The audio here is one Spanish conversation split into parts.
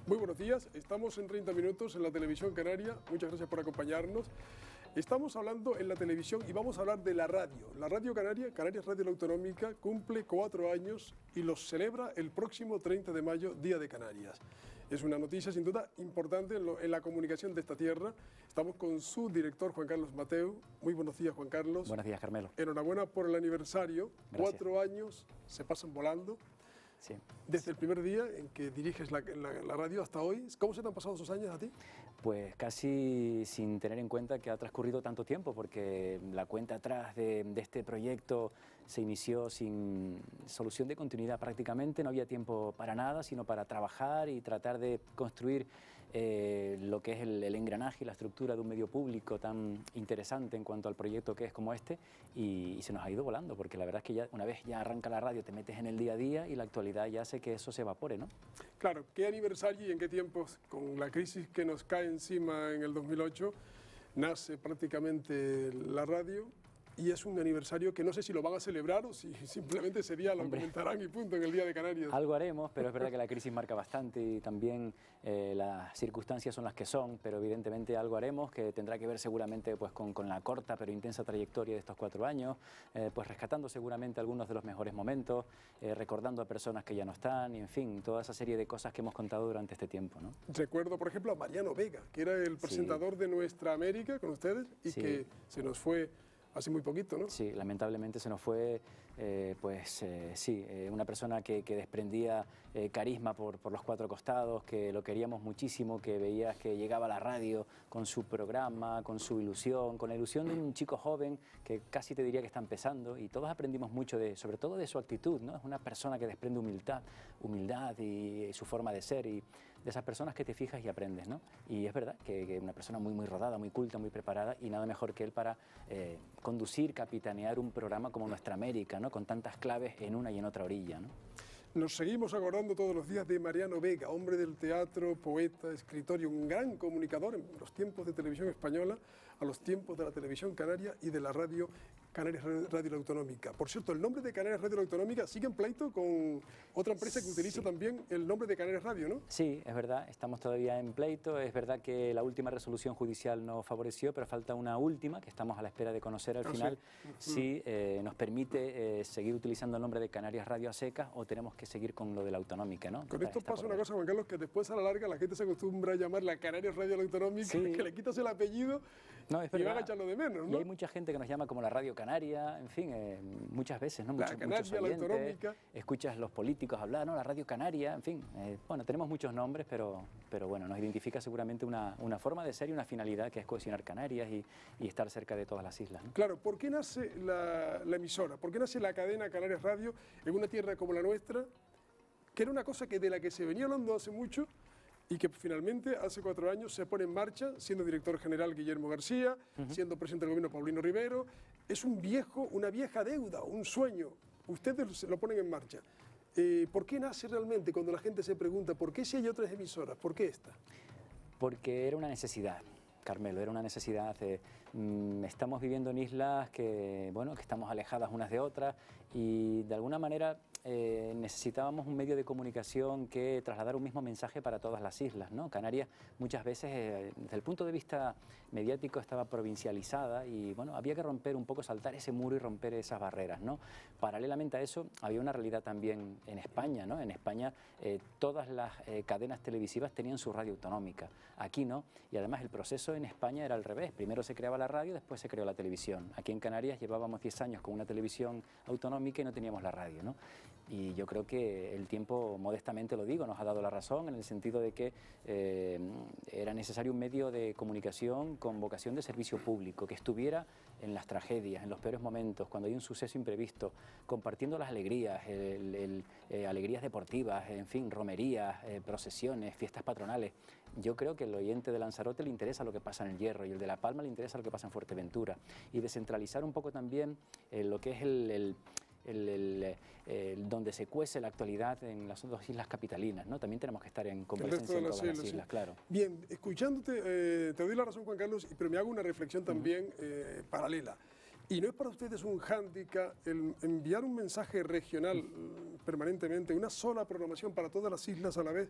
Muy buenos días, estamos en 30 minutos en la televisión canaria, muchas gracias por acompañarnos. Estamos hablando en la televisión y vamos a hablar de la radio. La radio canaria, Canarias Radio Autonómica, cumple 4 años y los celebra el próximo 30 de mayo, Día de Canarias. Es una noticia sin duda importante en la comunicación de esta tierra. Estamos con su director, Juan Carlos Mateu. Muy buenos días, Juan Carlos. Buenos días, Carmelo. Enhorabuena por el aniversario. Gracias. 4 años se pasan volando. Sí. Desde el primer día en que diriges la radio hasta hoy, ¿cómo se te han pasado esos años a ti? Pues casi sin tener en cuenta que ha transcurrido tanto tiempo, porque la cuenta atrás de este proyecto se inició sin solución de continuidad prácticamente, no había tiempo para nada, sino para trabajar y tratar de construir lo que es el engranaje y la estructura de un medio público tan interesante en cuanto al proyecto que es como este, y se nos ha ido volando, porque la verdad es que ya, una vez ya arranca la radio, te metes en el día a día y la actualidad ya hace que eso se evapore, ¿no? Claro, ¿qué aniversario y en qué tiempos, con la crisis que nos cae encima en el 2008, nace prácticamente la radio? Y es un aniversario que no sé si lo van a celebrar o si simplemente ese día lo comentarán y punto en el Día de Canarias. Algo haremos, pero es verdad que la crisis marca bastante y también las circunstancias son las que son, pero evidentemente algo haremos que tendrá que ver seguramente pues, con la corta pero intensa trayectoria de estos 4 años, pues rescatando seguramente algunos de los mejores momentos, recordando a personas que ya no están y en fin, toda esa serie de cosas que hemos contado durante este tiempo, ¿no? Recuerdo, por ejemplo, a Mariano Vega, que era el presentador de Nuestra América con ustedes y que se nos fue hace muy poquito, ¿no? Sí, lamentablemente se nos fue, una persona que desprendía carisma por los 4 costados, que lo queríamos muchísimo, que veías que llegaba a la radio con su programa, con su ilusión, con la ilusión de un chico joven que casi te diría que está empezando, y todos aprendimos mucho, sobre todo de su actitud, ¿no? Es una persona que desprende humildad y su forma de ser, y de esas personas que te fijas y aprendes, ¿no? Y es verdad que una persona muy rodada, muy culta, muy preparada, y nada mejor que él para conducir, capitanear un programa como Nuestra América, ¿no? Con tantas claves en una y en otra orilla, ¿no? Nos seguimos acordando todos los días de Mariano Vega, hombre del teatro, poeta, escritor y un gran comunicador en los tiempos de televisión española, a los tiempos de la televisión canaria y de la radio Canarias Radio Autonómica. Por cierto, el nombre de Canarias Radio Autonómica sigue en pleito con otra empresa que utiliza también el nombre de Canarias Radio, ¿no? Sí, es verdad, estamos todavía en pleito. Es verdad que la última resolución judicial no favoreció, pero falta una última que estamos a la espera de conocer al final si nos permite seguir utilizando el nombre de Canarias Radio a secas o tenemos que seguir con lo de la autonómica, ¿no? Con esto pasa una cosa, Juan Carlos, que después a la larga la gente se acostumbra a llamar la Canarias Radio Autonómica, que le quitas el apellido y van a echarlo de menos, ¿no? Y hay mucha gente que nos llama como la Radio Canaria, en fin, muchas veces, ¿no? La Canaria, la Autonómica. Escuchas los políticos hablar, ¿no? La Radio Canaria, en fin. Bueno, tenemos muchos nombres, pero bueno, nos identifica seguramente una forma de ser y una finalidad que es cohesionar Canarias y estar cerca de todas las islas, ¿no? Claro, ¿por qué nace la emisora? ¿Por qué nace la cadena Canarias Radio en una tierra como la nuestra? Que era una cosa de la que se venía hablando hace mucho y que finalmente hace 4 años se pone en marcha, siendo director general Guillermo García, siendo presidente del gobierno Paulino Rivero. Es una vieja deuda, un sueño. Ustedes lo ponen en marcha. ¿Por qué nace realmente cuando la gente se pregunta por qué si hay otras emisoras? ¿Por qué esta? Porque era una necesidad. Carmelo, era una necesidad. Estamos viviendo en islas que estamos alejadas unas de otras y de alguna manera necesitábamos un medio de comunicación que trasladara un mismo mensaje para todas las islas, ¿no? Canarias muchas veces, desde el punto de vista mediático, estaba provincializada y bueno, había que romper un poco, saltar ese muro y romper esas barreras, ¿no? Paralelamente a eso, había una realidad también en España, ¿no? En España todas las cadenas televisivas tenían su radio autonómica, aquí no, y además el proceso en España era al revés, primero se creaba la radio, después se creó la televisión. Aquí en Canarias llevábamos 10 años con una televisión autonómica y no teníamos la radio, ¿no? Y yo creo que el tiempo, modestamente lo digo, nos ha dado la razón en el sentido de que era necesario un medio de comunicación con vocación de servicio público, que estuviera en las tragedias, en los peores momentos, cuando hay un suceso imprevisto, compartiendo las alegrías, alegrías deportivas, en fin, romerías, procesiones, fiestas patronales. Yo creo que el oyente de Lanzarote le interesa lo que pasa en el Hierro y el de La Palma le interesa lo que pasa en Fuerteventura. Y descentralizar un poco también lo que es donde se cuece la actualidad en las 2 islas capitalinas, ¿no? También tenemos que estar en convergencia en todas las islas, claro. Bien, escuchándote, te doy la razón, Juan Carlos, pero me hago una reflexión también paralela. Y no es para ustedes un hándicap el enviar un mensaje regional permanentemente, una sola programación para todas las islas a la vez,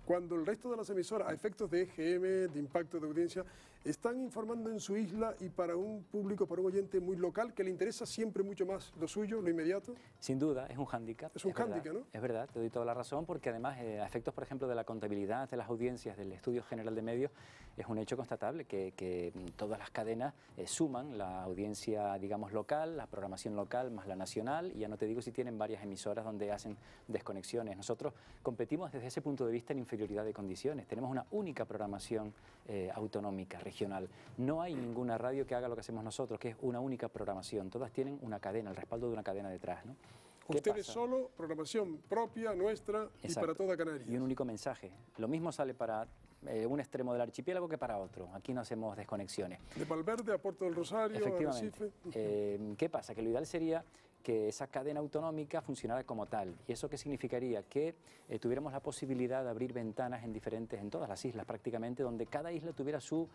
cuando el resto de las emisoras, a efectos de EGM, de impacto de audiencia, están informando en su isla y para un público, para un oyente muy local, que le interesa siempre mucho más lo suyo, lo inmediato? Sin duda, es un hándicap. Es un hándicap, ¿no? Es verdad, te doy toda la razón, porque además, a efectos, por ejemplo, de la contabilidad de las audiencias del Estudio General de Medios, es un hecho constatable que todas las cadenas suman la audiencia, digamos, local, la programación local más la nacional, y ya no te digo si tienen varias emisoras donde hacen desconexiones. Nosotros competimos desde ese punto de vista en inferioridad de condiciones. Tenemos una única programación autonómica, regional. No hay ninguna radio que haga lo que hacemos nosotros, que es una única programación. Todas tienen una cadena, el respaldo de una cadena detrás, ¿no? Ustedes solo, programación propia, nuestra. Exacto. Y para toda Canarias. Y un único mensaje. Lo mismo sale para un extremo del archipiélago que para otro. Aquí no hacemos desconexiones. De Valverde a Puerto del Rosario, efectivamente. A Recife. ¿Qué pasa? Que lo ideal sería que esa cadena autonómica funcionara como tal. ¿Y eso qué significaría? Que tuviéramos la posibilidad de abrir ventanas en todas las islas prácticamente, donde cada isla tuviera su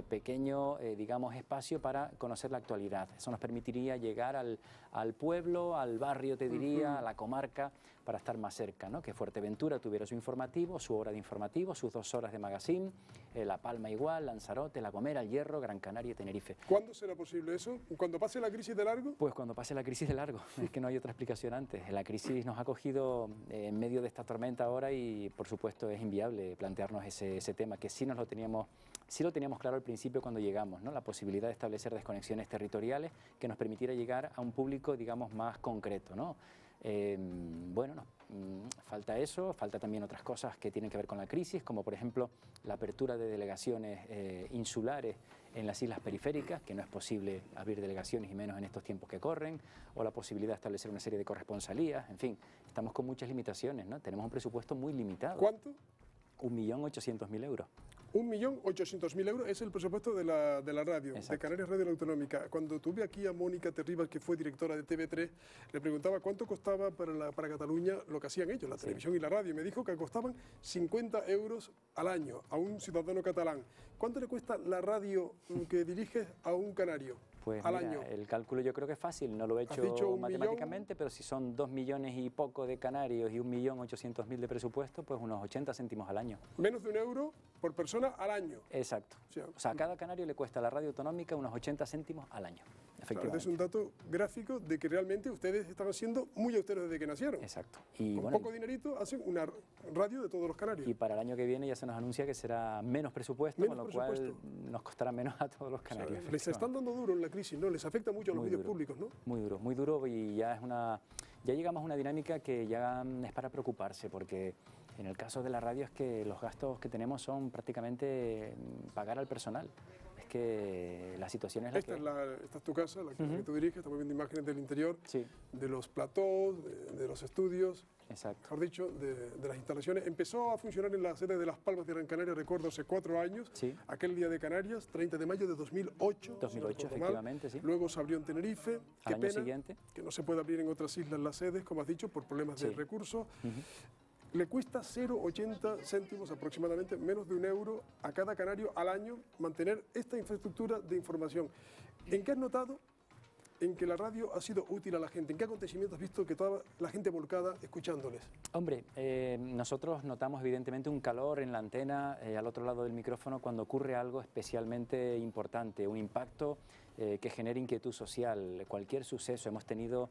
pequeño, digamos, espacio para conocer la actualidad. Eso nos permitiría llegar al pueblo, al barrio, te diría, a la comarca, para estar más cerca, ¿no? Que Fuerteventura tuviera su informativo, su hora de informativo, sus 2 horas de magazine, La Palma igual, Lanzarote, La Gomera, El Hierro, Gran Canaria y Tenerife. ¿Cuándo será posible eso? ¿Cuando pase la crisis de largo? Pues cuando pase la crisis de largo, es que no hay otra explicación antes. La crisis nos ha cogido en medio de esta tormenta ahora y por supuesto es inviable plantearnos ese tema, que sí lo teníamos claro al principio cuando llegamos, ¿no? La posibilidad de establecer desconexiones territoriales que nos permitiera llegar a un público, digamos, más concreto, ¿no? Bueno, falta eso, falta también otras cosas que tienen que ver con la crisis, como por ejemplo la apertura de delegaciones insulares en las islas periféricas, que no es posible abrir delegaciones y menos en estos tiempos que corren, o la posibilidad de establecer una serie de corresponsalías. En fin, estamos con muchas limitaciones, ¿no? Tenemos un presupuesto muy limitado. ¿Cuánto? 1.800.000 euros. 1.800.000 euros es el presupuesto de la radio, exacto, de Canarias Radio Autonómica. Cuando tuve aquí a Mónica Terribas, que fue directora de TV3, le preguntaba cuánto costaba para Cataluña lo que hacían ellos, la televisión y la radio, y me dijo que costaban 50 euros al año a un ciudadano catalán. ¿Cuánto le cuesta la radio que diriges a un canario? Pues al mira, año. El cálculo yo creo que es fácil, no lo he hecho matemáticamente, pero si son 2 millones y poco de canarios y 1.800.000 de presupuesto, pues unos 80 céntimos al año. Menos de €1 por persona al año. Exacto. O sea, a cada canario le cuesta a la radio autonómica unos 80 céntimos al año. Claro, es un dato gráfico de que realmente ustedes estaban siendo muy austeros desde que nacieron. Exacto. Y con poco dinerito hacen una radio de todos los canarios. Y para el año que viene ya se nos anuncia que será menos presupuesto, con lo cual nos costará menos a todos los canarios. O sea, les están dando duro en la crisis, ¿no? Les afecta mucho a los medios públicos, ¿no? Muy duro, y ya llegamos a una dinámica que ya es para preocuparse, porque en el caso de la radio es que los gastos que tenemos son prácticamente pagar al personal. Es que la situación es esta es tu casa, la que tú diriges, estamos viendo imágenes del interior, sí, de los platós, de los estudios, exacto, mejor dicho, de las instalaciones. Empezó a funcionar en la sede de Las Palmas de Gran Canaria, recuerdo, hace 4 años, sí, aquel día de Canarias, 30 de mayo de 2008. 2008, efectivamente, sí. Luego se abrió en Tenerife. Al año siguiente. Que no se puede abrir en otras islas las sedes, como has dicho, por problemas de recursos. Le cuesta 0,80 céntimos aproximadamente, menos de €1 a cada canario al año mantener esta infraestructura de información. ¿En qué has notado en que la radio ha sido útil a la gente? ¿En qué acontecimientos has visto que toda la gente volcada escuchándoles? Hombre, nosotros notamos evidentemente un calor en la antena al otro lado del micrófono cuando ocurre algo especialmente importante, un impacto que genere inquietud social. Cualquier suceso, hemos tenido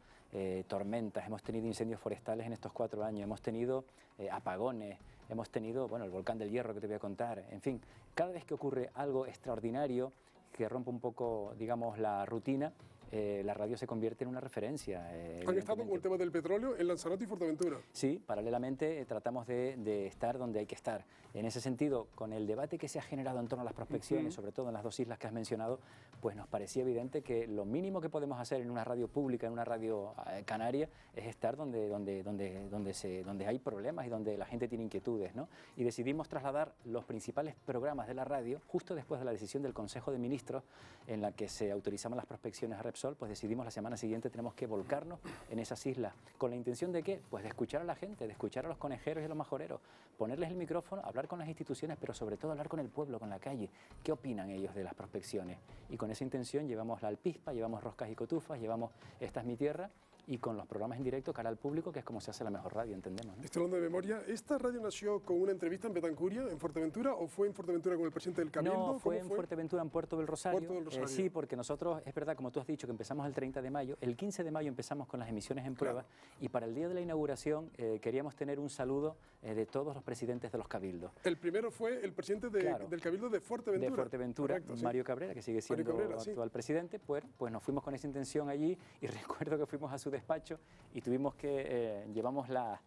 tormentas, hemos tenido incendios forestales en estos 4 años, hemos tenido apagones, hemos tenido, bueno, el volcán del Hierro que te voy a contar, en fin, cada vez que ocurre algo extraordinario que rompe un poco, digamos, la rutina, la radio se convierte en una referencia. ¿Han estado con el tema del petróleo en Lanzarote y Fuerteventura? Sí, paralelamente tratamos de estar donde hay que estar. En ese sentido, con el debate que se ha generado en torno a las prospecciones, sobre todo en las 2 islas que has mencionado, pues nos parecía evidente que lo mínimo que podemos hacer en una radio pública, en una radio canaria, es estar donde hay problemas y donde la gente tiene inquietudes, ¿no? Y decidimos trasladar los principales programas de la radio justo después de la decisión del Consejo de Ministros en la que se autorizaban las prospecciones a Repsol. Pues decidimos la semana siguiente tenemos que volcarnos en esas islas. ¿Con la intención de qué? Pues de escuchar a la gente, de escuchar a los conejeros y a los majoreros, ponerles el micrófono, hablar con las instituciones, pero sobre todo hablar con el pueblo, con la calle. ¿Qué opinan ellos de las prospecciones? Y con esa intención llevamos la alpispa, llevamos roscas y cotufas, llevamos Esta es mi tierra, y con los programas en directo cara al público, que es como se hace la mejor radio, entendemos, ¿no? Estoy hablando de memoria. ¿Esta radio nació con una entrevista en Betancuria, en Fuerteventura, o fue en Fuerteventura con el presidente del Cabildo? No, fue en Fuerteventura, en Puerto del Rosario. Puerto del Rosario. Sí, porque nosotros, es verdad, como tú has dicho, que empezamos el 30 de mayo, el 15 de mayo empezamos con las emisiones en prueba, y para el día de la inauguración queríamos tener un saludo de todos los presidentes de los cabildos. El primero fue el presidente del Cabildo de Fuerteventura. De Fuerteventura, correcto, sí. Mario Cabrera, que sigue siendo actual presidente. Pues nos fuimos con esa intención allí, y recuerdo que fuimos a su despacho y tuvimos que, llevamos la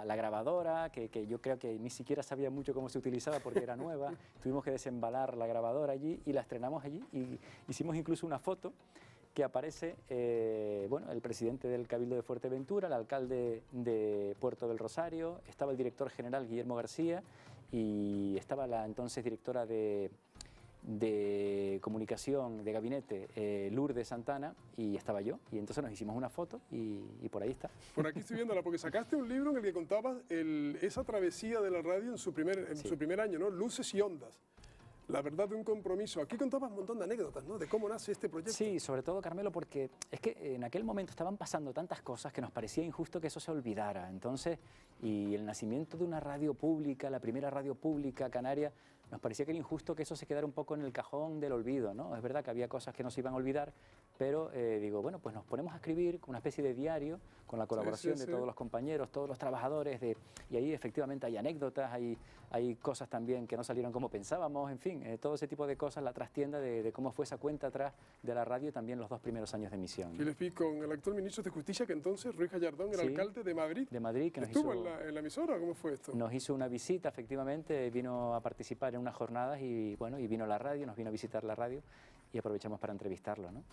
grabadora, que yo creo que ni siquiera sabía mucho cómo se utilizaba porque era nueva. Tuvimos que desembalar la grabadora allí y la estrenamos allí, y hicimos incluso una foto que aparece bueno, el presidente del Cabildo de Fuerteventura, el alcalde de Puerto del Rosario, estaba el director general Guillermo García, y estaba la entonces directora de comunicación de gabinete, Lourdes Santana, y estaba yo, y entonces nos hicimos una foto y por ahí está. Por aquí estoy viéndola, porque sacaste un libro en el que contabas esa travesía de la radio en su primer año, ¿no? Luces y ondas. La verdad de un compromiso. Aquí contabas un montón de anécdotas, ¿no? De cómo nace este proyecto. Sí, sobre todo, Carmelo, porque es que en aquel momento estaban pasando tantas cosas que nos parecía injusto que eso se olvidara. Entonces, y el nacimiento de una radio pública, la primera radio pública canaria, nos parecía que era injusto que eso se quedara un poco en el cajón del olvido, ¿no? Es verdad que había cosas que no se iban a olvidar, pero digo, bueno, pues nos ponemos a escribir con una especie de diario, con la colaboración de todos los compañeros, todos los trabajadores, y ahí efectivamente hay anécdotas, hay cosas también que no salieron como pensábamos, en fin, todo ese tipo de cosas, la trastienda de cómo fue esa cuenta atrás de la radio también los 2 primeros años de emisión. Y les vi con el actual ministro de Justicia, que entonces, Ruiz Gallardón, era alcalde de Madrid. De Madrid, que nos ¿Estuvo en la emisora? ¿Cómo fue esto? Nos hizo una visita, efectivamente, vino a participar en unas jornadas y bueno, y vino la radio, nos vino a visitar la radio y aprovechamos para entrevistarlo, ¿no?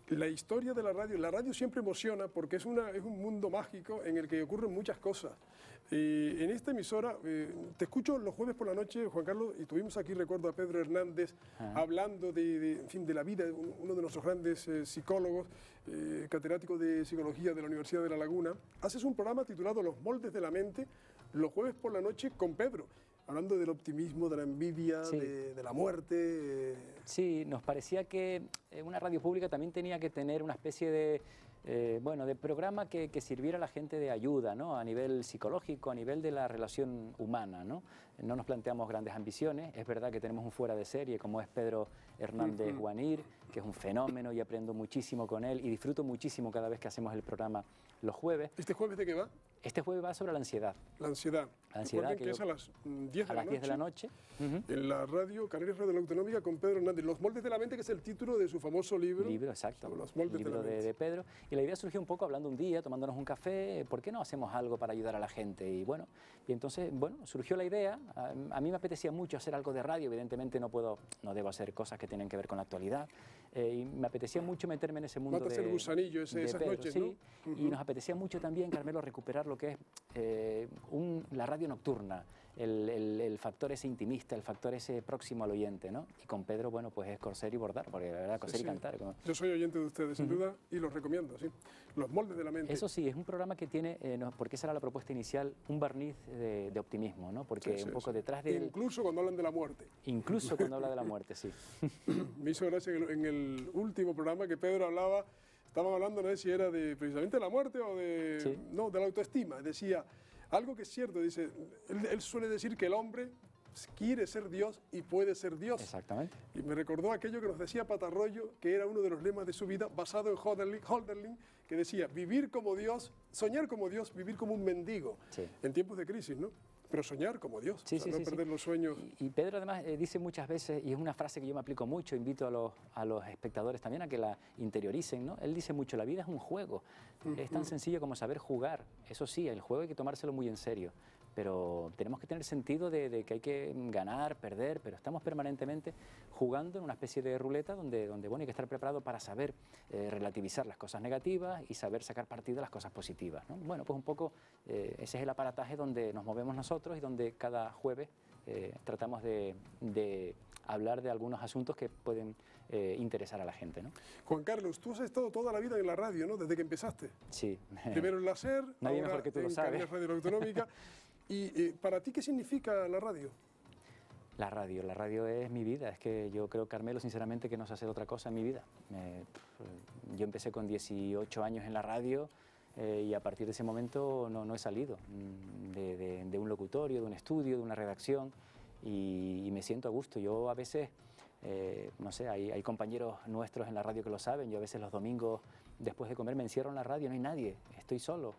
La historia de la radio siempre emociona porque es un mundo mágico en el que ocurren muchas cosas. En esta emisora, te escucho los jueves por la noche, Juan Carlos, y tuvimos aquí, recuerdo, a Pedro Hernández hablando en fin, de la vida, uno de nuestros grandes psicólogos, catedrático de Psicología de la Universidad de La Laguna. Haces un programa titulado Los moldes de la mente, los jueves por la noche con Pedro, hablando del optimismo, de la envidia, sí, de la muerte. Sí, nos parecía que una radio pública también tenía que tener una especie bueno, de programa que sirviera a la gente de ayuda, ¿no? A nivel psicológico, a nivel de la relación humana, ¿no? No nos planteamos grandes ambiciones. Es verdad que tenemos un fuera de serie como es Pedro Hernández Guanir, que es un fenómeno y aprendo muchísimo con él y disfruto muchísimo cada vez que hacemos el programa los jueves. ¿Este jueves de qué va? Este jueves va sobre la ansiedad. La ansiedad. La ansiedad que es a las 10 de la noche. En la radio, Canarias Radio Autonómica, con Pedro Hernández. Los moldes de la mente, que es el título de su famoso libro. Exacto. Los moldes libro de Pedro. Y la idea surgió un poco hablando un día, tomándonos un café, ¿por qué no hacemos algo para ayudar a la gente? Y bueno, y entonces, bueno, surgió la idea. A mí me apetecía mucho hacer algo de radio, evidentemente no debo hacer cosas que tienen que ver con la actualidad. Y me apetecía mucho meterme en ese mundo Matas el gusanillo esas Pedro, noches, sí. ¿no? Y nos apetecía mucho también, Carmelo, recuperar lo que es la radio nocturna, el factor ese intimista, el factor ese próximo al oyente, ¿no? Y con Pedro, bueno, pues es coser y bordar, porque la verdad, coser y cantar. Yo soy oyente de ustedes, sin duda, y los recomiendo, sí. Los moldes de la mente. Eso sí, es un programa que tiene, porque esa era la propuesta inicial, un barniz de optimismo, ¿no? Porque un poco detrás de... Incluso cuando hablan de la muerte. Incluso cuando habla de la muerte, sí. Me hizo gracia en el último programa que Pedro hablaba, estaban hablando, no sé si era precisamente de la muerte o no, de la autoestima. Decía, algo que es cierto, dice, él suele decir que el hombre quiere ser Dios y puede ser Dios. Exactamente. Y me recordó aquello que nos decía Patarroyo, que era uno de los lemas de su vida, basado en Hölderlin, que decía, vivir como Dios, soñar como Dios, vivir como un mendigo, en tiempos de crisis, ¿no? Pero soñar como Dios, no perder los sueños. Y Pedro además dice muchas veces, y es una frase que yo me aplico mucho, invito a los espectadores también a que la interioricen, ¿no? Él dice mucho, la vida es un juego, es tan sencillo como saber jugar. Eso sí, el juego hay que tomárselo muy en serio, pero tenemos que tener sentido de que hay que ganar, perder, pero estamos permanentemente jugando en una especie de ruleta donde bueno, hay que estar preparado para saber relativizar las cosas negativas y saber sacar partido de las cosas positivas, ¿no? Bueno, pues un poco ese es el aparataje donde nos movemos nosotros y donde cada jueves tratamos de hablar de algunos asuntos que pueden interesar a la gente, ¿no? Juan Carlos, tú has estado toda la vida en la radio, ¿no? Desde que empezaste. Sí. Primero en la SER, nadie ahora mejor que tú lo en sabes. Canarias Radio Autonómica. ¿Y para ti qué significa la radio? La radio es mi vida. Es que yo creo, Carmelo, sinceramente, que no sé hacer otra cosa en mi vida. Yo empecé con 18 años en la radio y a partir de ese momento no he salido de un locutorio, de un estudio, de una redacción y me siento a gusto. Yo a veces, no sé, hay compañeros nuestros en la radio que lo saben. Yo a veces los domingos, después de comer, me encierro en la radio, no hay nadie, estoy solo.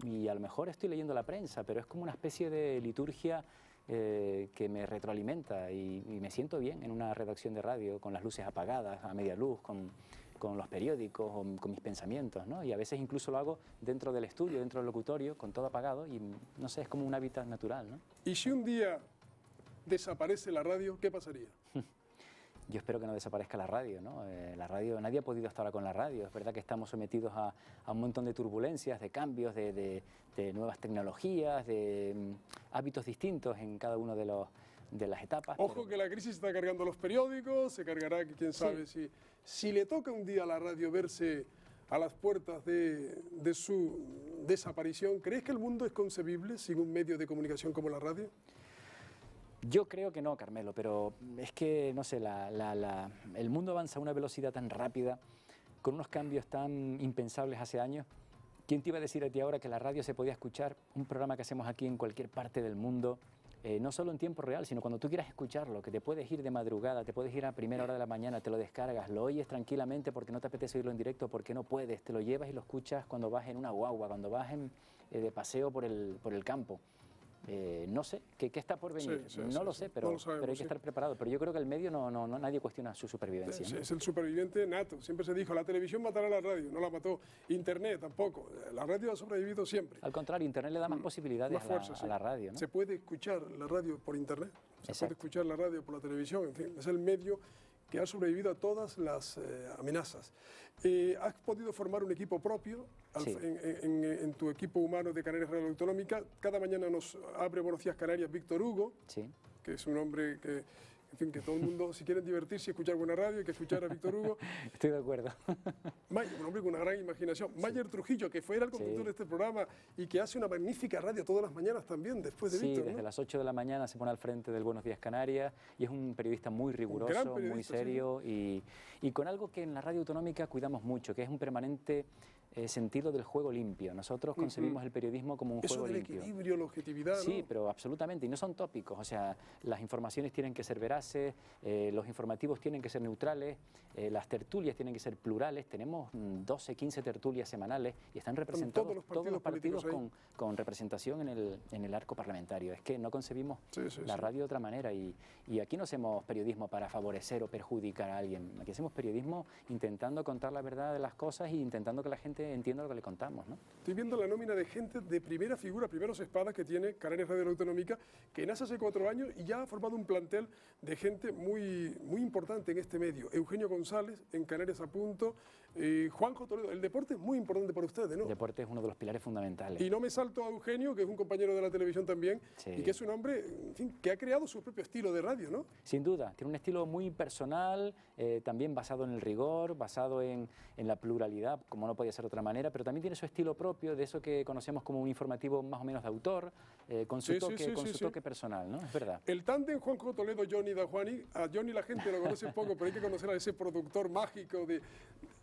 Y a lo mejor estoy leyendo la prensa, pero es como una especie de liturgia que me retroalimenta y me siento bien en una redacción de radio, con las luces apagadas, a media luz, con los periódicos, o con mis pensamientos, ¿no? Y a veces incluso lo hago dentro del estudio, dentro del locutorio, con todo apagado y, no sé, es como un hábitat natural, ¿no? Y si un día desaparece la radio, ¿qué pasaría? Yo espero que no desaparezca la radio, ¿no? La radio, nadie ha podido estar ahora con la radio. Es verdad que estamos sometidos a un montón de turbulencias, de cambios, de nuevas tecnologías, de hábitos distintos en cada uno de las etapas. Ojo que la crisis está cargando los periódicos, se cargará, quién sabe, si le toca un día a la radio verse a las puertas de su desaparición, ¿crees que el mundo es concebible sin un medio de comunicación como la radio? Yo creo que no, Carmelo, pero es que, no sé, el mundo avanza a una velocidad tan rápida, con unos cambios tan impensables hace años. ¿Quién te iba a decir a ti ahora que la radio se podía escuchar, un programa que hacemos aquí en cualquier parte del mundo, no solo en tiempo real, sino cuando tú quieras escucharlo, que te puedes ir de madrugada, te puedes ir a primera hora de la mañana, te lo descargas, lo oyes tranquilamente porque no te apetece oírlo en directo, porque no puedes, te lo llevas y lo escuchas cuando vas en una guagua, cuando vas de paseo por el campo. No sé, ¿qué está por venir? No lo sé, pero hay que estar preparado. Pero yo creo que el medio nadie cuestiona su supervivencia. Es el superviviente nato. Siempre se dijo, la televisión matará a la radio, no la mató. Internet tampoco. La radio ha sobrevivido siempre. Al contrario, Internet le da más posibilidades a la radio, ¿no? Se puede escuchar la radio por Internet, se puede escuchar la radio por la televisión, en fin, es el medio que ha sobrevivido a todas las amenazas. ¿Has podido formar un equipo propio en tu equipo humano de Canarias Radio Autonómica? Cada mañana nos abre Buenos Días Canarias Víctor Hugo, que es un hombre que, en fin, que todo el mundo, si quieren divertirse y escuchar buena radio, hay que escuchar a Víctor Hugo. Estoy de acuerdo. Un hombre con una gran imaginación. Mayer Trujillo, que fue el conductor de este programa y que hace una magnífica radio todas las mañanas también, después de Víctor, desde las 8 de la mañana se pone al frente del Buenos Días Canarias y es un periodista muy riguroso, muy serio y con algo que en la radio autonómica cuidamos mucho, que es un permanente sentido del juego limpio. Nosotros concebimos el periodismo como un juego limpio. Eso del equilibrio, la objetividad, ¿no? Sí, pero absolutamente, y no son tópicos, o sea, las informaciones tienen que ser veraces, los informativos tienen que ser neutrales, las tertulias tienen que ser plurales, tenemos 12, 15 tertulias semanales y están representados todos los partidos con representación en el arco parlamentario. Es que no concebimos la radio de otra manera y aquí no hacemos periodismo para favorecer o perjudicar a alguien, aquí hacemos periodismo intentando contar la verdad de las cosas e intentando que la gente entienda lo que le contamos, ¿no? Estoy viendo la nómina de gente de primera figura, primeros espadas que tiene Canarias Radio Autonómica, que nace hace 4 años y ya ha formado un plantel de gente muy importante en este medio. Eugenio González, en Canarias a Punto, Juanjo Toledo. El deporte es muy importante para ustedes, ¿no? El deporte es uno de los pilares fundamentales. Y no me salto a Eugenio, que es un compañero de la televisión también, y que es un hombre, en fin, que ha creado su propio estilo de radio, ¿no? Sin duda, tiene un estilo muy personal, también basado en el rigor, basado en la pluralidad, como no podía ser de otra manera, pero también tiene su estilo propio, de eso que conocemos como un informativo más o menos de autor, con su toque personal, ¿no? Es verdad. El tándem Juanjo Toledo-Johnny Dajuani, a Johnny la gente lo conoce poco, pero hay que conocer a ese productor mágico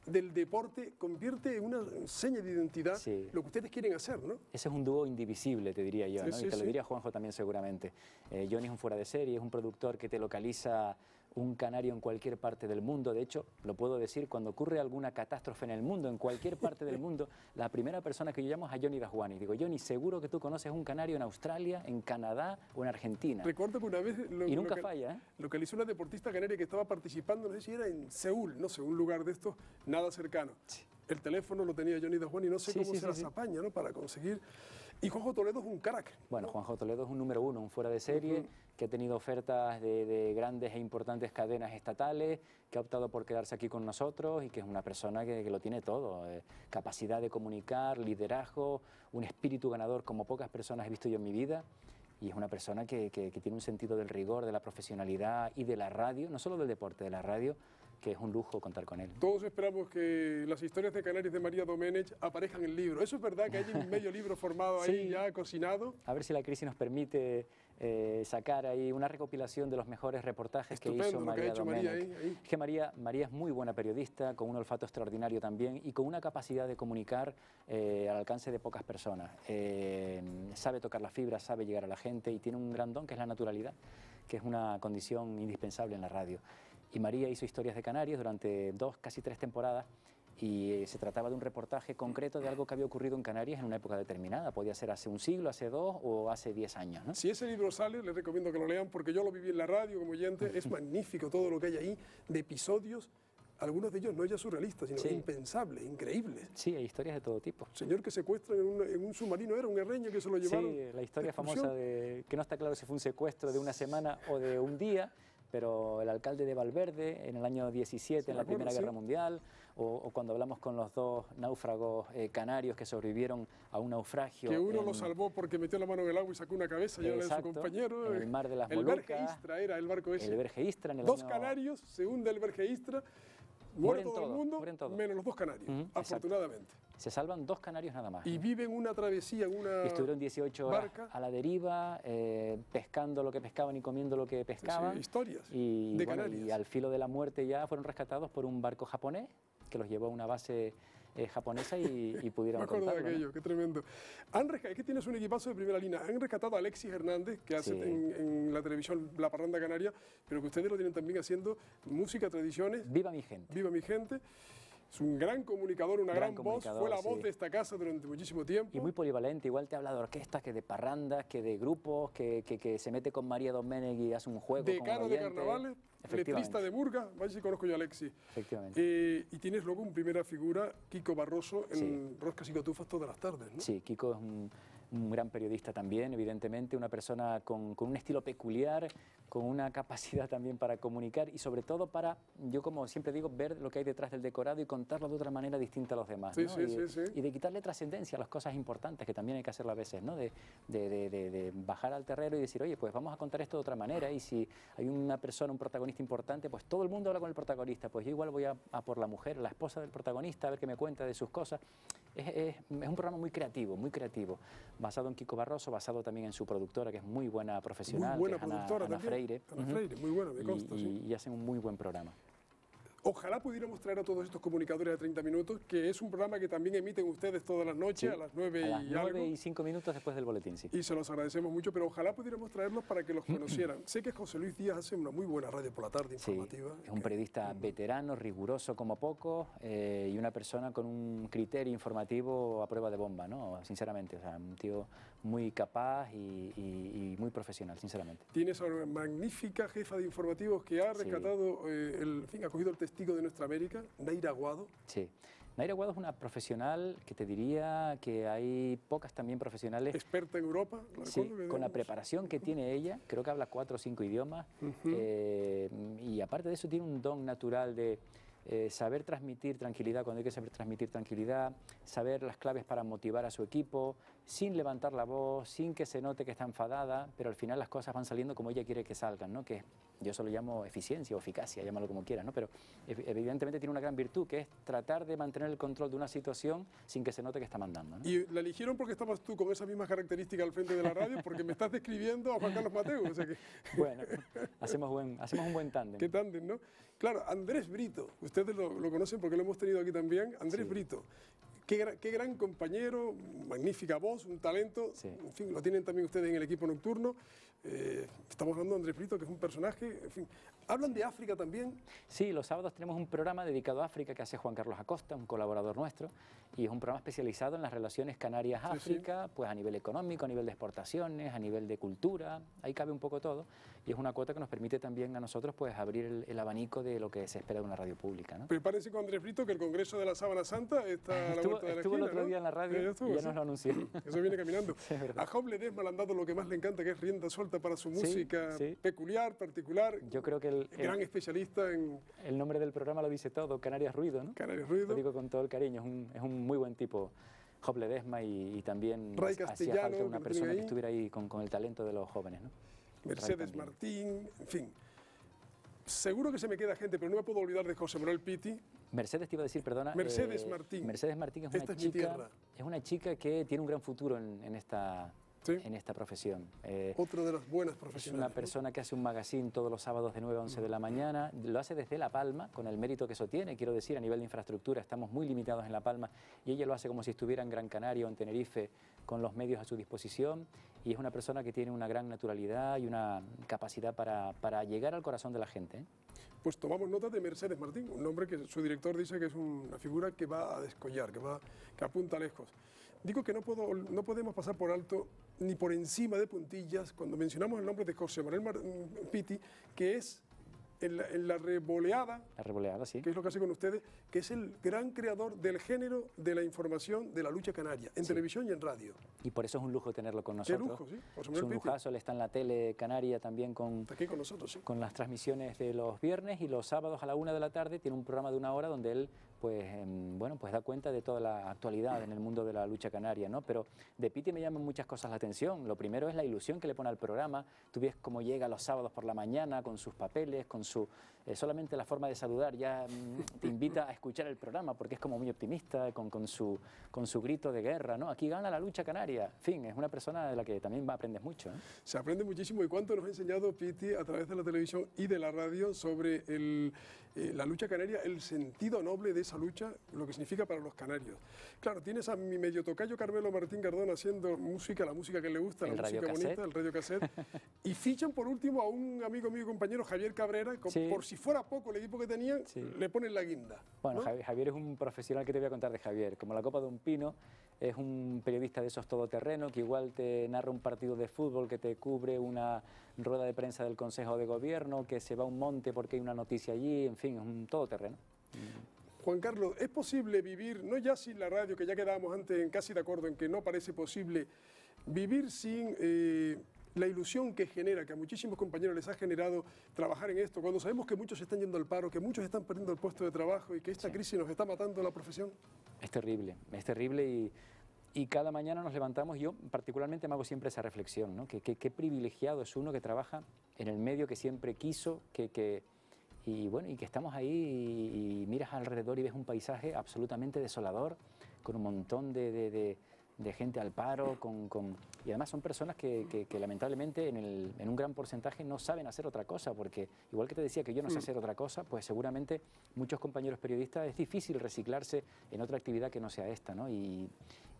del deporte, convierte en una seña de identidad lo que ustedes quieren hacer, ¿no? Ese es un dúo indivisible, te diría yo, ¿no? Y te lo diría Juanjo también seguramente. Johnny es un fuera de serie, es un productor que te localiza un canario en cualquier parte del mundo. De hecho, lo puedo decir, cuando ocurre alguna catástrofe en el mundo, en cualquier parte del mundo, la primera persona que yo llamo es a Johnny Dajuani. Digo, Johnny, seguro que tú conoces un canario en Australia, en Canadá o en Argentina. Recuerdo que una vez nunca falla, ¿eh? Localizó una deportista canaria que estaba participando, no sé si era en Seúl, no sé, un lugar de estos nada cercano. El teléfono lo tenía Johnny Dajuani y no sé cómo se las apaña, ¿no? Para conseguir. Y Juanjo Toledo es un crack. Bueno, Juanjo Toledo es un número uno, un fuera de serie, que ha tenido ofertas de grandes e importantes cadenas estatales, que ha optado por quedarse aquí con nosotros y que es una persona que lo tiene todo. Capacidad de comunicar, liderazgo, un espíritu ganador como pocas personas he visto yo en mi vida. Y es una persona que tiene un sentido del rigor, de la profesionalidad y de la radio, no solo del deporte, de la radio, que es un lujo contar con él. Todos esperamos que las historias de Canarias de María Domenech aparezcan en el libro. ¿Eso es verdad que hay un medio libro formado ahí Sí. ya cocinado? A ver si la crisis nos permite sacar ahí una recopilación de los mejores reportajes que hizo Estupendo lo que ha María hecho María Domenech. ahí. Es que María es muy buena periodista, con un olfato extraordinario también y con una capacidad de comunicar al alcance de pocas personas. Sabe tocar la fibra, sabe llegar a la gente y tiene un gran don que es la naturalidad, que es una condición indispensable en la radio. Y María hizo Historias de Canarias durante 2, casi 3 temporadas y se trataba de un reportaje concreto de algo que había ocurrido en Canarias en una época determinada. Podía ser hace un siglo, hace 2 o hace 10 años, ¿no? Si ese libro sale, les recomiendo que lo lean porque yo lo viví en la radio como oyente. Es magnífico todo lo que hay ahí de episodios, algunos de ellos no ya surrealistas, sino Sí. impensables, increíbles. Sí, hay historias de todo tipo. Señor que secuestran en un submarino, era un herreño que se lo llevaron. Sí, la historia de excursión. famosa de que no está claro si fue un secuestro de una semana o de un día, pero el alcalde de Valverde en el año 17, Sí, en la me acuerdo, Primera sí. Guerra Mundial, o cuando hablamos con los 2 náufragos canarios que sobrevivieron a un naufragio. Que uno en- lo salvó porque metió la mano en el agua y sacó una cabeza y era de su Exacto, compañero. en el mar de las El Molucas. Verge Istra era el barco ese. El Verge Istra en el 2 año... canarios, se hunde el Verge Istra, muere Mueren todo el todos, mundo, mueren todos. menos los 2 canarios, Ujú, exacto. afortunadamente. Se salvan 2 canarios nada más. Y ¿no? viven una travesía en una Y estuvieron 18 horas barca. a la deriva, pescando lo que pescaban y comiendo lo que pescaban. Sí, historias Y, de bueno, Canarias. y al filo de la muerte ya fueron rescatados por un barco japonés que los llevó a una base japonesa y pudieron Me acuerdo de contarlo, ¿no? aquello, qué tremendo. Es que tienes un equipazo de primera línea. Han rescatado a Alexis Hernández, que hace Sí. en la televisión La Parranda Canaria, pero que ustedes lo tienen también haciendo música, tradiciones, Viva mi gente. Viva mi gente. Es un gran comunicador, una gran, voz. comunicador, Fue la voz sí. de esta casa durante muchísimo tiempo. Y muy polivalente, igual te habla de orquestas, que de parrandas, que de grupos, que se mete con María Domenech y hace un juego con un Decano de oyente. carnavales, letrista de murga, vaya si conozco yo a Alexis. Efectivamente. Y tienes luego en primera figura Kiko Barroso en Sí. Roscas y Cotufas todas las tardes, ¿no? Sí, Kiko es un gran periodista también, evidentemente, una persona con un estilo peculiar, con una capacidad también para comunicar y sobre todo para, yo como siempre digo, ver lo que hay detrás del decorado y contarlo de otra manera distinta a los demás. Sí, ¿no? sí, sí. Y de quitarle trascendencia a las cosas importantes que también hay que hacerlo a veces, ¿no? De bajar al terreno y decir, oye, pues vamos a contar esto de otra manera y si hay una persona, un protagonista importante, pues todo el mundo habla con el protagonista, pues yo igual voy a por la mujer, la esposa del protagonista, a ver qué me cuenta de sus cosas. Es un programa muy creativo, basado en Kiko Barroso, basado también en su productora, que es muy buena profesional, Muy buena que es productora Ana también. Freire. Ana Ujú. Freire, muy buena, me consta, sí. Y hacen un muy buen programa. Ojalá pudiéramos traer a todos estos comunicadores de 30 minutos, que es un programa que también emiten ustedes todas las noches, Sí, a las 9 a las y 9 algo. y 5 minutos después del boletín, sí. Y se los agradecemos mucho, pero ojalá pudiéramos traerlos para que los conocieran. Sé que José Luis Díaz hace una muy buena radio por la tarde, Sí, informativa. es un periodista veterano, riguroso como poco y una persona con un criterio informativo a prueba de bomba, ¿no? Sinceramente, o sea, un tío muy capaz y muy profesional, sinceramente. Tienes a una magnífica jefa de informativos que ha Sí. rescatado, ha cogido el testigo de nuestra América, Naira Aguado. Sí. Naira Aguado es una profesional que te diría que hay pocas también profesionales. Experta en Europa. Sí, recuerdo que con la digamos, preparación que tiene ella, creo que habla 4 o 5 idiomas, y aparte de eso tiene un don natural de saber transmitir tranquilidad cuando hay que saber transmitir tranquilidad, saber las claves para motivar a su equipo, sin levantar la voz, sin que se note que está enfadada, pero al final las cosas van saliendo como ella quiere que salgan, ¿no? Que yo eso lo llamo eficiencia o eficacia, llámalo como quieras, ¿no? Pero evidentemente tiene una gran virtud, que es tratar de mantener el control de una situación sin que se note que está mandando, ¿no? Y la eligieron porque estabas tú con esas mismas características al frente de la radio, porque me estás describiendo a Juan Carlos Mateo. O sea que, Bueno, hacemos un buen tándem. qué tándem, ¿no? Claro, Andrés Brito, ustedes lo conocen porque lo hemos tenido aquí también. Andrés Sí. Brito, qué gran compañero, magnífica voz, un talento. Sí. En fin, lo tienen también ustedes en el equipo nocturno. Estamos hablando de Andrés Brito, que es un personaje. En fin, hablan de África también. Sí, los sábados tenemos un programa dedicado a África que hace Juan Carlos Acosta, un colaborador nuestro, y es un programa especializado en las relaciones Canarias-África, pues a nivel económico, a nivel de exportaciones, a nivel de cultura, ahí cabe un poco todo, y es una cuota que nos permite también a nosotros pues abrir el abanico de lo que se espera de una radio pública, ¿no? Prepárense con Andrés Brito, que el Congreso de la Sábana Santa está a la vuelta de la Estuvo esquina, el otro ¿no? día en la radio Ya estuvo, y ya sí. nos lo anunció. Eso viene caminando. Sí, es verdad. A Job Ledesma le han dado lo que más le encanta, que es rienda suelta para su Sí, música sí. peculiar, particular. Yo creo que Gran especialista en el nombre del programa lo dice todo, Canarias Ruido, ¿no? Canarias Lo Ruido. digo con todo el cariño, es un muy buen tipo, Job Ledesma, y también Ray hacía Castellano, falta que una lo persona tiene que ahí. estuviera ahí con el talento de los jóvenes, ¿no? Mercedes también. Martín, en fin. seguro que se me queda gente, pero no me puedo olvidar de José Manuel Pitti. Mercedes te iba a decir, perdona. Mercedes Martín. Mercedes Martín es Esta es una chica que tiene un gran futuro en esta profesión. Otra de las buenas Es profesionales. una persona que hace un magazine todos los sábados de 9 a 11 de la mañana. Lo hace desde La Palma, con el mérito que eso tiene. Quiero decir, a nivel de infraestructura estamos muy limitados en La Palma y ella lo hace como si estuviera en Gran Canaria o en Tenerife con los medios a su disposición. Y es una persona que tiene una gran naturalidad y una capacidad para llegar al corazón de la gente, ¿eh? Pues tomamos nota de Mercedes Martín, un nombre que su director dice que es una figura que va a descollar, que apunta lejos. Digo que no podemos pasar por alto ni por encima de puntillas cuando mencionamos el nombre de José Manuel Pitti, que es en la revoleada, Sí. que es lo que hace con ustedes, que es el gran creador del género de la información de la lucha canaria, en televisión y en radio. Y por eso es un lujo tenerlo con nosotros. Qué lujo, sí. José Es un Manuel Pitti. lujazo, él está en la tele canaria también Está aquí con nosotros, sí. con las transmisiones de los viernes, y los sábados a la 1 de la tarde tiene un programa de 1 hora donde él pues da cuenta de toda la actualidad en el mundo de la lucha canaria, ¿no? Pero de Pitti me llaman muchas cosas la atención. Lo primero es la ilusión que le pone al programa. Tú ves cómo llega los sábados por la mañana con sus papeles, con su solamente la forma de saludar ya te invita a escuchar el programa porque es como muy optimista con su grito de guerra, ¿no? Aquí gana la lucha canaria. En fin, es una persona de la que también aprendes mucho, ¿eh? Se aprende muchísimo. ¿Y cuánto nos ha enseñado Pitti a través de la televisión y de la radio sobre la lucha canaria, el sentido noble de esa lucha, lo que significa para los canarios? Claro, tienes a mi medio tocayo Carmelo Martín Gardón haciendo música, la música que le gusta, la música bonita, el radio cassette, y fichan por último a un amigo mío y compañero, Javier Cabrera, por si fuera poco el equipo que tenían, le ponen la guinda. Bueno, ¿no? Javier es un profesional. Que te voy a contar de Javier. Como la copa de un pino, es un periodista de esos todoterreno que igual te narra un partido de fútbol, que te cubre una rueda de prensa del Consejo de Gobierno, que se va a un monte porque hay una noticia allí, en fin, es un todoterreno. Juan Carlos, ¿es posible vivir, no ya sin la radio, que ya quedábamos antes casi de acuerdo en que no parece posible, vivir sin la ilusión que genera, que a muchísimos compañeros les ha generado trabajar en esto, cuando sabemos que muchos están yendo al paro, que muchos están perdiendo el puesto de trabajo y que esta crisis nos está matando la profesión? Es terrible y cada mañana nos levantamos, yo particularmente me hago siempre esa reflexión, ¿no? Qué privilegiado es uno que trabaja en el medio que siempre quiso, y que estamos ahí y miras alrededor y ves un paisaje absolutamente desolador, con un montón de gente al paro, y además son personas que lamentablemente en un gran porcentaje no saben hacer otra cosa, porque igual que te decía que yo no sé hacer otra cosa, pues seguramente muchos compañeros periodistas es difícil reciclarse en otra actividad que no sea esta, ¿no? Y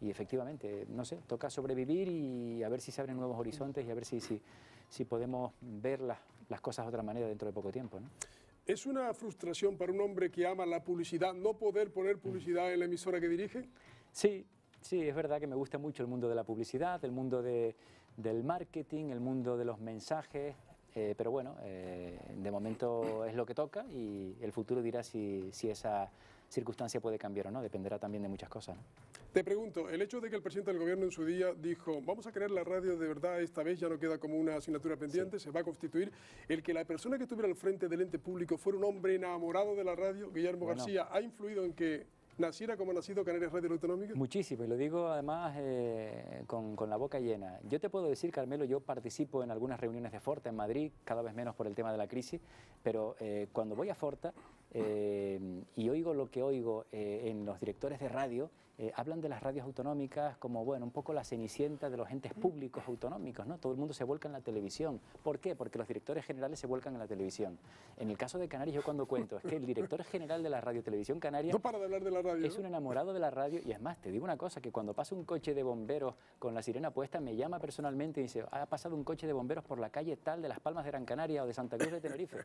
efectivamente, no sé, toca sobrevivir y a ver si se abren nuevos horizontes y a ver si podemos ver las cosas de otra manera dentro de poco tiempo, ¿no? ¿Es una frustración para un hombre que ama la publicidad no poder poner publicidad en la emisora que dirige? Sí, es verdad que me gusta mucho el mundo de la publicidad, el mundo del marketing, el mundo de los mensajes, pero bueno, de momento es lo que toca y el futuro dirá si esa circunstancia puede cambiar o no, dependerá también de muchas cosas, ¿no? Te pregunto, el hecho de que el presidente del gobierno en su día dijo, vamos a crear la radio de verdad, esta vez ya no queda como una asignatura pendiente, se va a constituir, el que la persona que estuviera al frente del ente público fuera un hombre enamorado de la radio, Guillermo García, ¿ha influido en que naciera como ha nacido Canarias Radio Autonómica? Muchísimo, y lo digo además con la boca llena. Yo te puedo decir, Carmelo, yo participo en algunas reuniones de Forta en Madrid, cada vez menos por el tema de la crisis, pero cuando voy a Forta y oigo lo que oigo en los directores de radio, hablan de las radios autonómicas como, bueno, un poco la cenicienta de los entes públicos autonómicos, ¿no? Todo el mundo se vuelca en la televisión. ¿Por qué? Porque los directores generales se vuelcan en la televisión. En el caso de Canarias, yo cuando cuento, es que el director general de la Radio Televisión Canaria no para de hablar de la radio, es un enamorado de la radio, y es más, te digo una cosa, que cuando pasa un coche de bomberos con la sirena puesta, me llama personalmente y dice, ha pasado un coche de bomberos por la calle tal de Las Palmas de Gran Canaria o de Santa Cruz de Tenerife,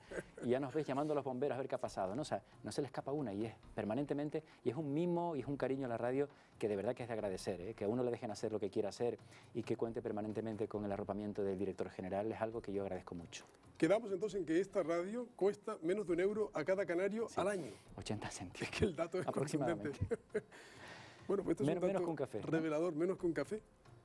y ya nos ves llamando a los bomberos a ver qué ha pasado, ¿no? O sea, no se le escapa una, y es permanentemente, y es un mimo y es un cariño a la radio que de verdad que es de agradecer, ¿eh? Que a uno le dejen hacer lo que quiera hacer y que cuente permanentemente con el arropamiento del director general, es algo que yo agradezco mucho. Quedamos entonces en que esta radio cuesta menos de €1 a cada canario al año. 80 céntimos. Es que el dato es aproximadamente. Bueno, pues esto es un dato menos que un café, revelador, menos que un café.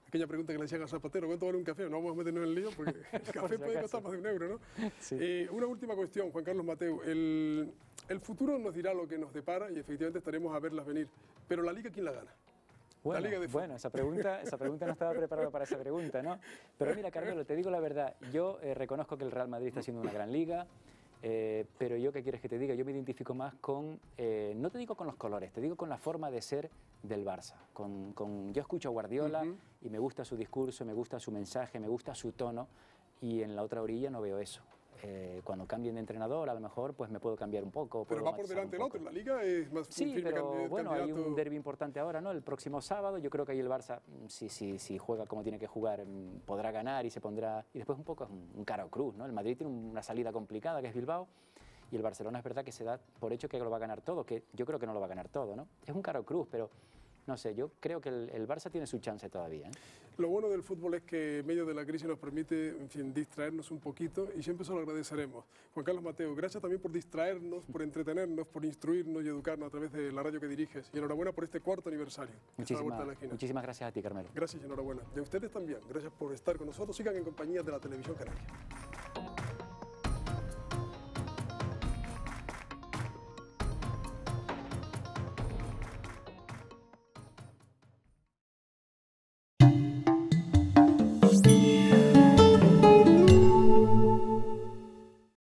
Aquella pregunta que le decían al zapatero, ¿cuánto vale un café? No vamos a meternos en el lío porque el café puede costar más de €1, ¿no? Sí. Una última cuestión, Juan Carlos Mateu. El futuro nos dirá lo que nos depara y efectivamente estaremos a verlas venir. Pero ¿la Liga quién la gana? Bueno, esa pregunta no estaba preparado para esa pregunta, ¿no? Pero mira, Carmelo, te digo la verdad, yo reconozco que el Real Madrid está haciendo una gran liga, Pero yo, ¿qué quieres que te diga? Yo me identifico más con, no te digo con los colores, te digo con la forma de ser del Barça. Yo escucho a Guardiola y me gusta su discurso, me gusta su mensaje, me gusta su tono, y en la otra orilla no veo eso. Cuando cambien de entrenador, a lo mejor pues me puedo cambiar un poco. Pero va por delante el otro, en la Liga es más sí, firme pero bueno, candidato. hay un derbi importante ahora, ¿no? El próximo sábado, yo creo que ahí el Barça, si juega como tiene que jugar, podrá ganar y se pondrá... Y después un poco es un cara o cruz, ¿no? El Madrid tiene una salida complicada, que es Bilbao, y el Barcelona es verdad que se da por hecho que lo va a ganar todo, que yo creo que no lo va a ganar todo, ¿no? Es un cara o cruz, pero... No sé, yo creo que el Barça tiene su chance todavía, ¿eh? Lo bueno del fútbol es que en medio de la crisis nos permite, en fin, distraernos un poquito y siempre se lo agradeceremos. Juan Carlos Mateo, gracias también por distraernos, por entretenernos, por instruirnos y educarnos a través de la radio que diriges. Y enhorabuena por este 4º aniversario. Muchísimas gracias a ti, Carmelo. Gracias y enhorabuena. Y a ustedes también. Gracias por estar con nosotros. Sigan en compañía de la Televisión Canaria.